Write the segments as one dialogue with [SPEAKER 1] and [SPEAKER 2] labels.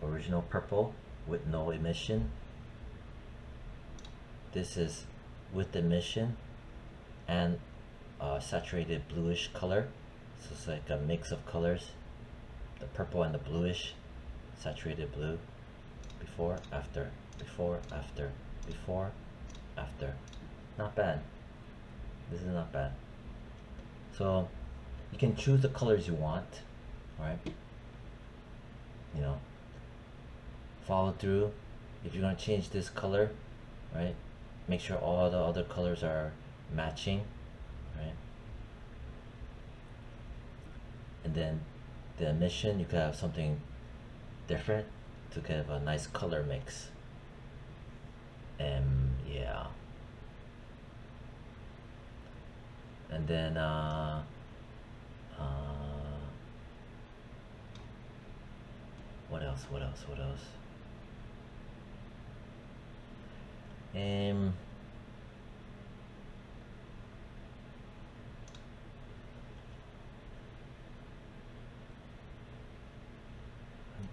[SPEAKER 1] original purple with no emission. This is with emission and saturated bluish color. So it's like a mix of colors, the purple and the bluish, saturated blue. Before, after, before, after, before, after. Not bad. This is not bad. So you can choose the colors you want, right? You know, follow through. If you're gonna change this color, right, make sure all the other colors are matching, right? And then the emission, you could have something different to kind of a nice color mix. Yeah. And then what else?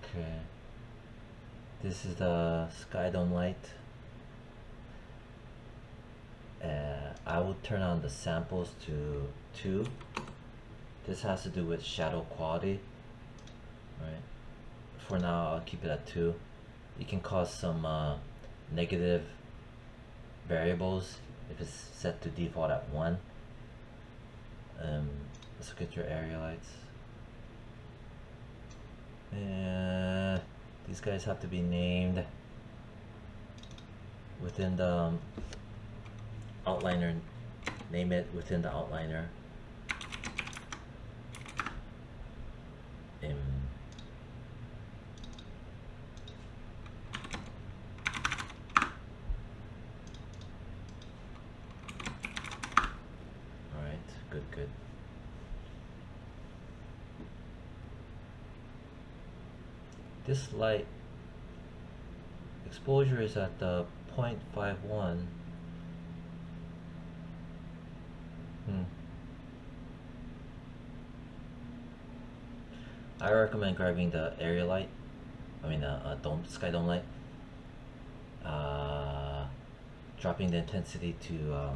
[SPEAKER 1] Okay. This is the sky dome light. I will turn on the samples to 2. This has to do with shadow quality, right? For now, I'll keep it at 2. You can cause some negative variables if it's set to default at 1. Let's look at your area lights. These guys have to be named within the outliner. Name it within the outliner. Alright, good. This light exposure is at the 0.51. I recommend grabbing the area light. I mean, sky dome light. Dropping the intensity to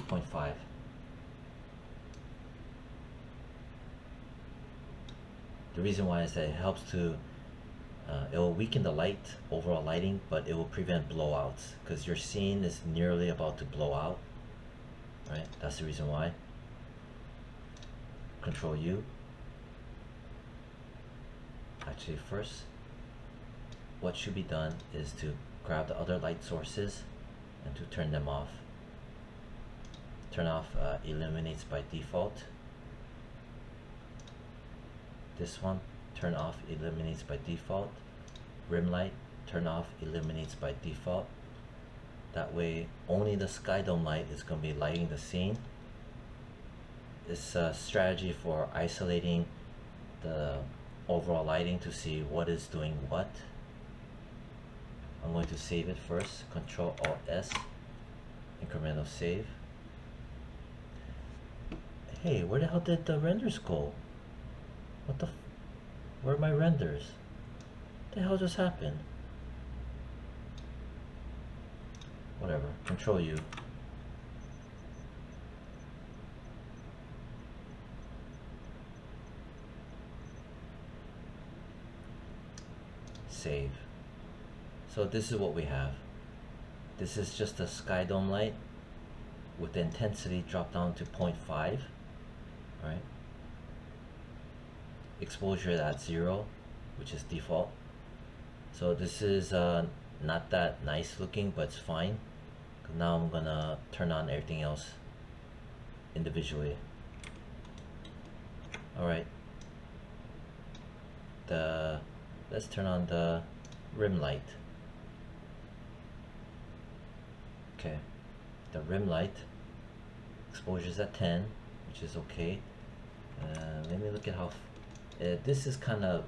[SPEAKER 1] 0.5. The reason why is that it helps to, it will weaken the light, overall lighting, but it will prevent blowouts because your scene is nearly about to blow out, right? That's the reason why. Control U. Actually, first, what should be done is to grab the other light sources and to turn them off. Turn off illuminates by default. This one, turn off illuminates by default. Rim light, turn off illuminates by default. That way, only the sky dome light is going to be lighting the scene. It's a strategy for isolating the overall lighting to see what is doing what. I'm going to save it first. Control Alt S, incremental save. Hey, where the hell did the renders go? What the where are my renders? What the hell just happened? Whatever, Control U. Save. So this is what we have. This is just a sky dome light with the intensity dropped down to 0.5, right? Exposure at 0, which is default. So this is not that nice looking, but it's fine. Now I'm gonna turn on everything else individually. Alright. Let's turn on the rim light. Okay, the rim light exposure is at 10, which is okay. Let me look at how this is kind of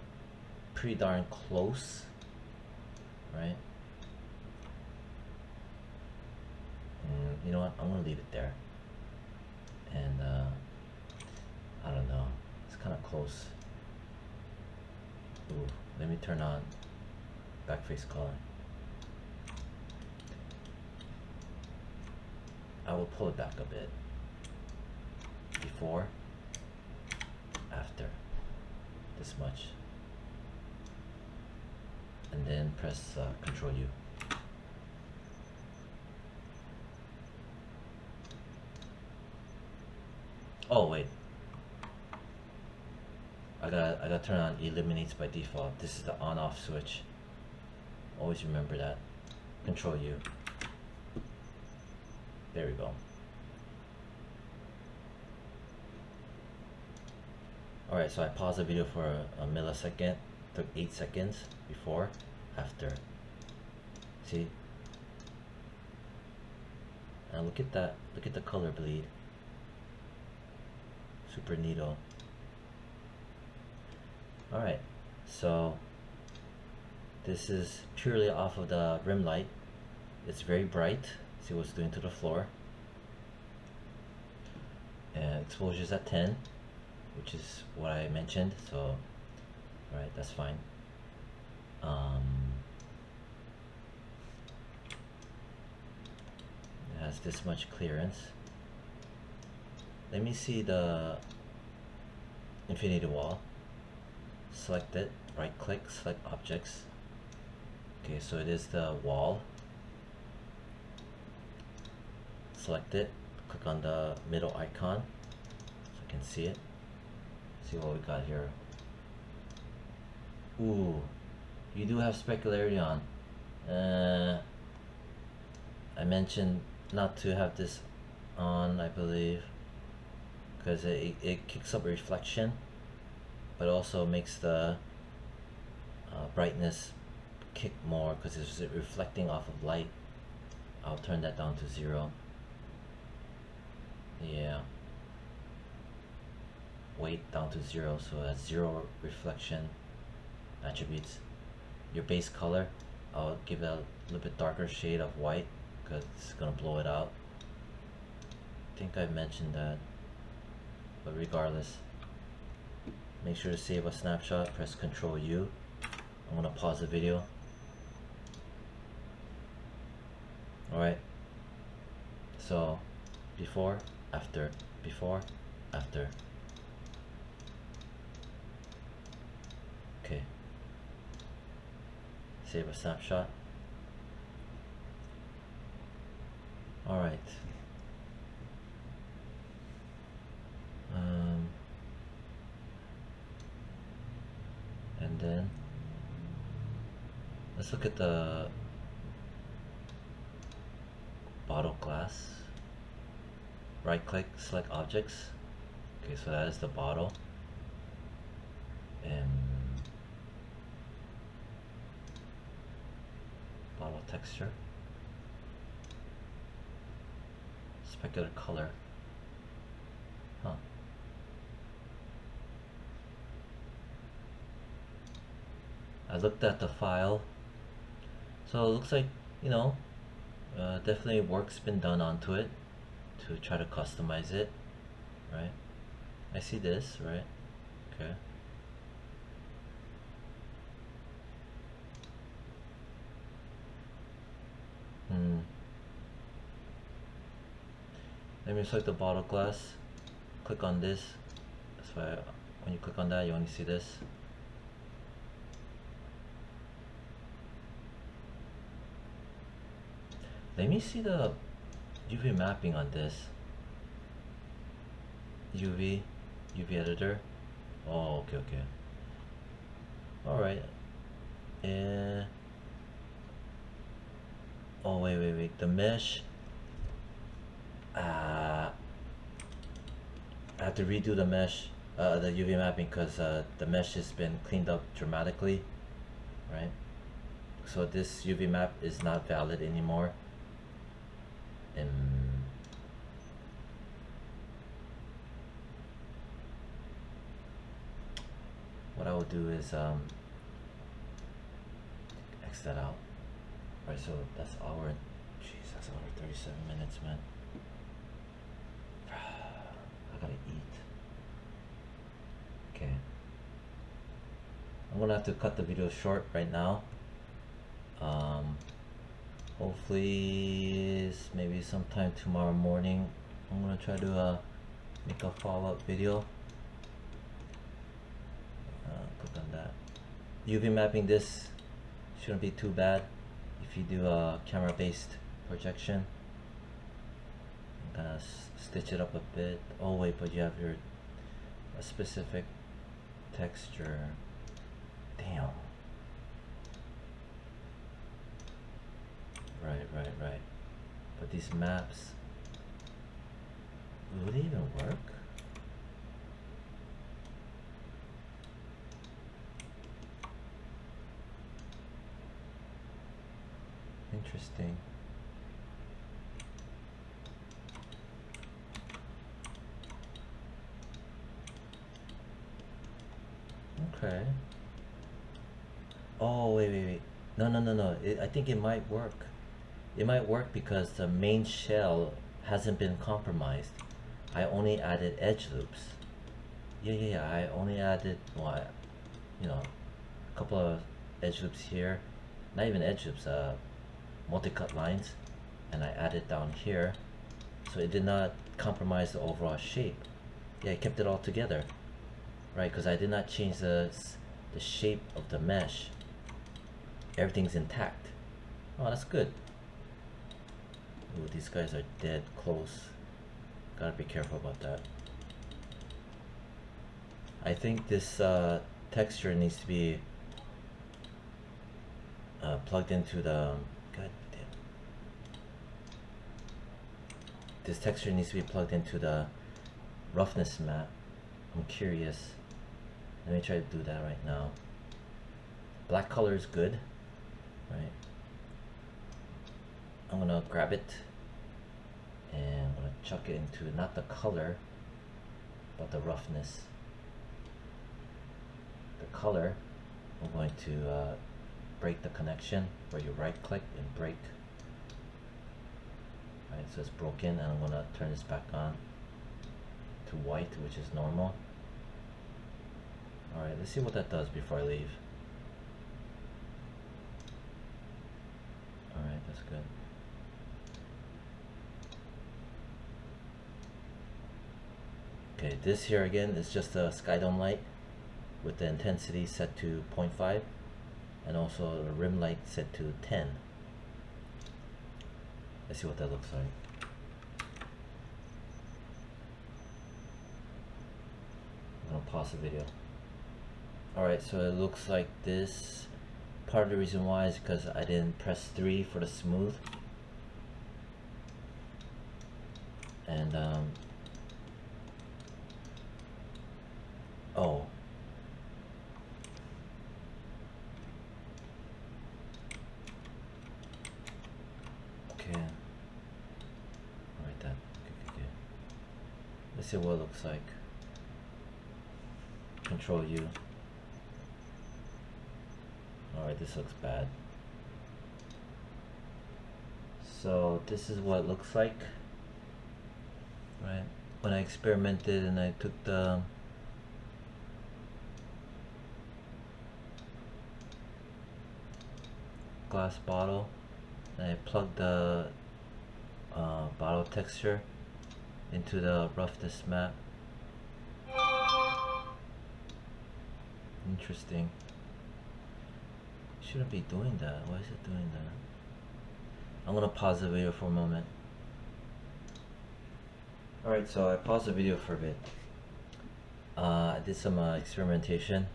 [SPEAKER 1] pretty darn close, right? And you know what, I'm gonna leave it there. And I don't know, it's kind of close. Ooh, Let me turn on backface color. I will pull it back a bit. Before, after, this much. And then press Control U. Oh wait, I gotta turn on eliminates by default. This is the on-off switch. Always remember that. Control U. There we go. Alright, so I paused the video for a millisecond. Took 8 seconds. Before, after. See? And look at that. Look at the color bleed. Super neato. Alright, so this is purely off of the rim light. It's very bright. See what's doing to the floor. And exposure's at 10, which is what I mentioned. So, alright, that's fine. It has this much clearance. Let me see the infinity wall. Select it, right click, select objects. Okay, so it is the wall. Select it, click on the middle icon so I can see it. See what we got here. Ooh, you do have specularity on. I mentioned not to have this on, I believe, because it kicks up reflection, but also makes the brightness kick more because it's reflecting off of light. I'll turn that down to 0. Yeah. Weight down to 0, so that's 0 reflection attributes. Your base color, I'll give it a little bit darker shade of white because it's gonna blow it out. I think I mentioned that, but regardless, make sure to save a snapshot, press Control U. I'm gonna pause the video. Alright, so before, after, before, after. Okay, save a snapshot. Alright, and then let's look at the bottle glass. Right click, select objects. Okay, so that is the bottle. And bottle texture. Specular color. Huh. I looked at the file. So it looks like, you know, definitely work's been done onto it to try to customize it, right? I see this, right? Okay. Let me select the bottle glass. Click on this. That's why when you click on that, you only see this. Let me see the UV mapping on this. UV editor. Oh, okay. All right. Oh, wait. The mesh. I have to redo the mesh, the UV mapping, because the mesh has been cleaned up dramatically, right? So this UV map is not valid anymore. What I will do is X that out. Right, so that's hour. Jeez, that's hour 37 minutes, man. I gotta eat. Okay. I'm gonna have to cut the video short right now. Hopefully maybe sometime tomorrow morning I'm gonna try to make a follow-up video. Click on that. UV mapping this shouldn't be too bad if you do a camera-based projection. Kind of stitch it up a bit. Oh wait, but you have a specific texture. Damn. Right. But these maps, would it even work? Interesting. Okay. Oh, wait. No. I think it might work. It might work because the main shell hasn't been compromised. I only added edge loops. Yeah. I only added, well, a couple of edge loops here. Not even edge loops, multi-cut lines. And I added down here. So it did not compromise the overall shape. Yeah, I kept it all together. Right, because I did not change the shape of the mesh. Everything's intact. Oh, that's good. Ooh, these guys are dead close. Gotta be careful about that. I think this texture needs to be plugged into the... God damn. This texture needs to be plugged into the roughness map. I'm curious. Let me try to do that right now. Black color is good, right? I'm gonna grab it and I'm gonna chuck it into not the color, but the roughness. The color, I'm going to break the connection, where you right click and break. Right, so it's broken, and I'm gonna turn this back on to white, which is normal. Alright, let's see what that does before I leave. Alright, that's good. Okay, this here again is just a sky dome light with the intensity set to 0.5 and also the rim light set to 10. Let's see what that looks like. I'm gonna pause the video. Alright, so it looks like this. Part of the reason why is because I didn't press 3 for the smooth. And oh. Okay. Alright then. Okay. Let's see what it looks like. Control U. Alright, this looks bad. So this is what it looks like. Right? When I experimented and I took the glass bottle and I plugged the bottle texture into the roughness map. Interesting. Shouldn't be doing that. Why is it doing that? I'm gonna pause the video for a moment. Alright, so I paused the video for a bit. I did some experimentation.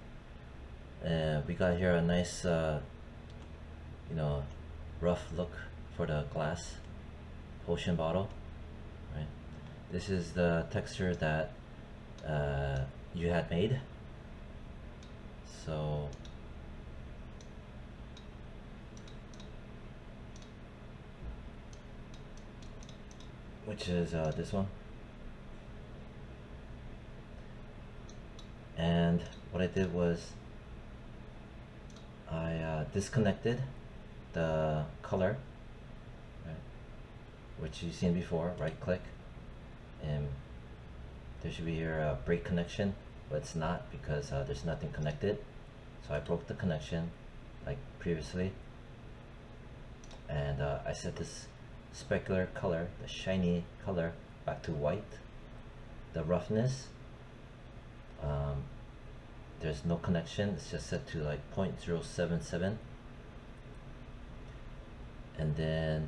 [SPEAKER 1] We got here a nice, rough look for the glass potion bottle. Right. This is the texture that you had made. So which is this one. And what I did was I disconnected the color, right, which you've seen before. Right click and there should be here a break connection, but it's not because there's nothing connected. So I broke the connection like previously, and I set this specular color, the shiny color, back to white. The roughness, there's no connection, it's just set to like 0.077. And then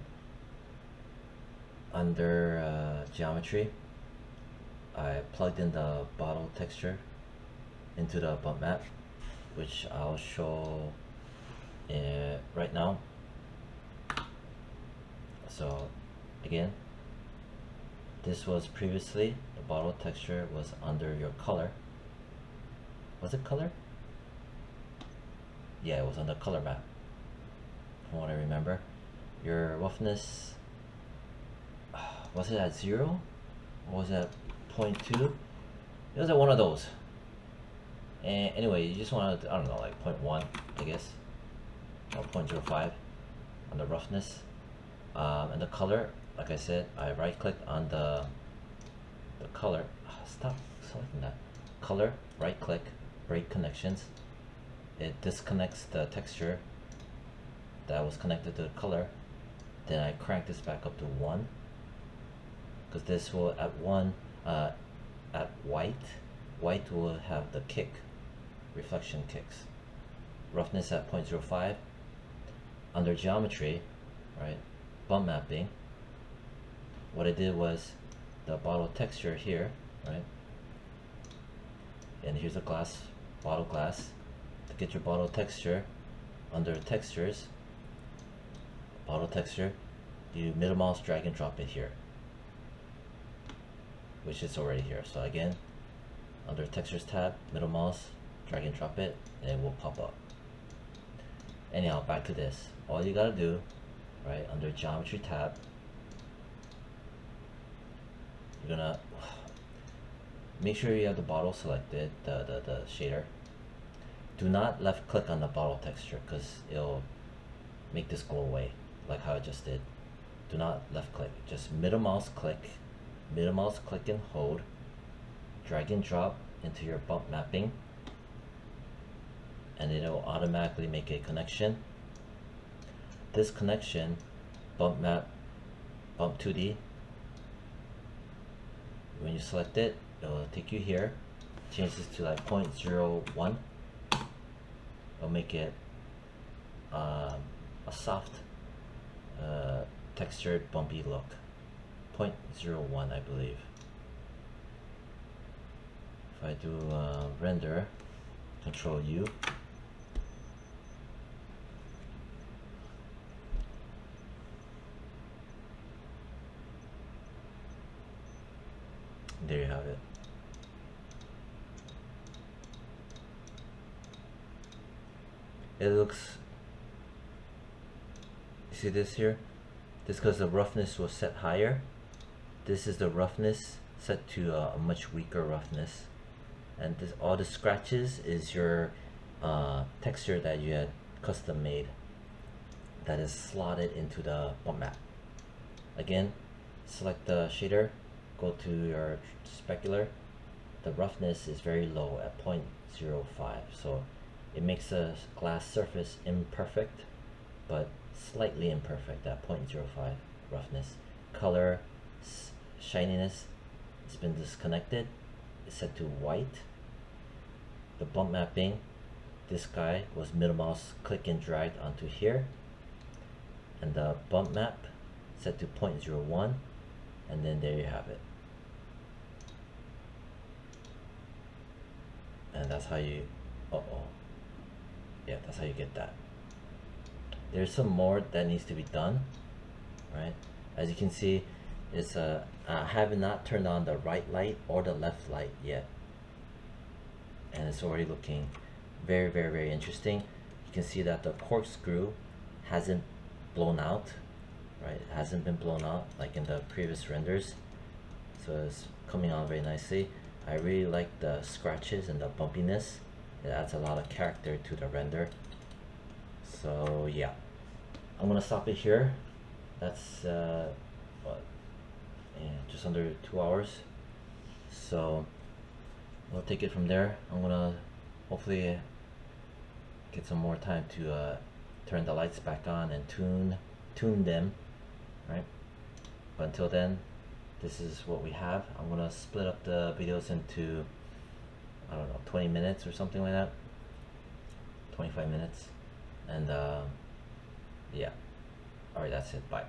[SPEAKER 1] under geometry, I plugged in the bottle texture into the bump map, which I'll show right now. So again, this was previously, the bottle texture was under your color. Was it color? Yeah, it was on the color map, from what I remember. Your roughness, was it at 0? Or was it at 0.2? It was at one of those. And anyway, you just want to, I don't know, like 0.1, I guess, or 0.05 on the roughness. And the color, like I said, I right clicked on the color. Stop selecting that. Color, right click, break connections. It disconnects the texture that was connected to the color. Then I crank this back up to 1, because this will at 1, at white will have the kick, reflection kicks. Roughness at 0.05. Under geometry, right, bump mapping, what I did was the bottle texture here, right, and here's a glass, bottle glass. To get your bottle texture, under textures, bottle texture, you middle mouse drag and drop it here, which is already here. So again, under textures tab, middle mouse, drag and drop it, and it will pop up. Anyhow, back to this. All you gotta do, right, under geometry tab, you're gonna make sure you have the bottle selected, the shader. Do not left click on the bottle texture, because it'll make this go away, like how I just did. Do not left click, just middle mouse click and hold, drag and drop into your bump mapping, and it'll automatically make a connection. This connection, bump map, bump 2D, when you select it, it'll take you here, change this to like 0.01. It'll make it a soft textured bumpy look. 0.01, I believe. If I do render, Control U, there you have it. It looks, you see this here? This because the roughness was set higher. This is the roughness set to a much weaker roughness. And this, all the scratches is your texture that you had custom made, that is slotted into the bump map. Again, select the shader, go to your specular. The roughness is very low at 0.05, so it makes the glass surface imperfect, but slightly imperfect at 0.05 roughness. Color, shininess, it's been disconnected. It's set to white. The bump mapping, this guy was middle mouse click and drag onto here, and the bump map set to 0.01, and then there you have it. And that's how you, yeah, that's how you get that. There's some more that needs to be done, right? As you can see, it's I have not turned on the right light or the left light yet, and it's already looking very, very, very interesting. You can see that the corkscrew hasn't blown out, right? It hasn't been blown out like in the previous renders, so it's coming on very nicely. I really like the scratches and the bumpiness. It adds a lot of character to the render. So yeah, I'm gonna stop it here. That's what, yeah, just under 2 hours. So we'll take it from there. I'm gonna hopefully get some more time to turn the lights back on and tune them, right? But until then, this is what we have. I'm gonna split up the videos into, I don't know, 20 minutes or something like that, 25 minutes, and yeah. All right, that's it. Bye.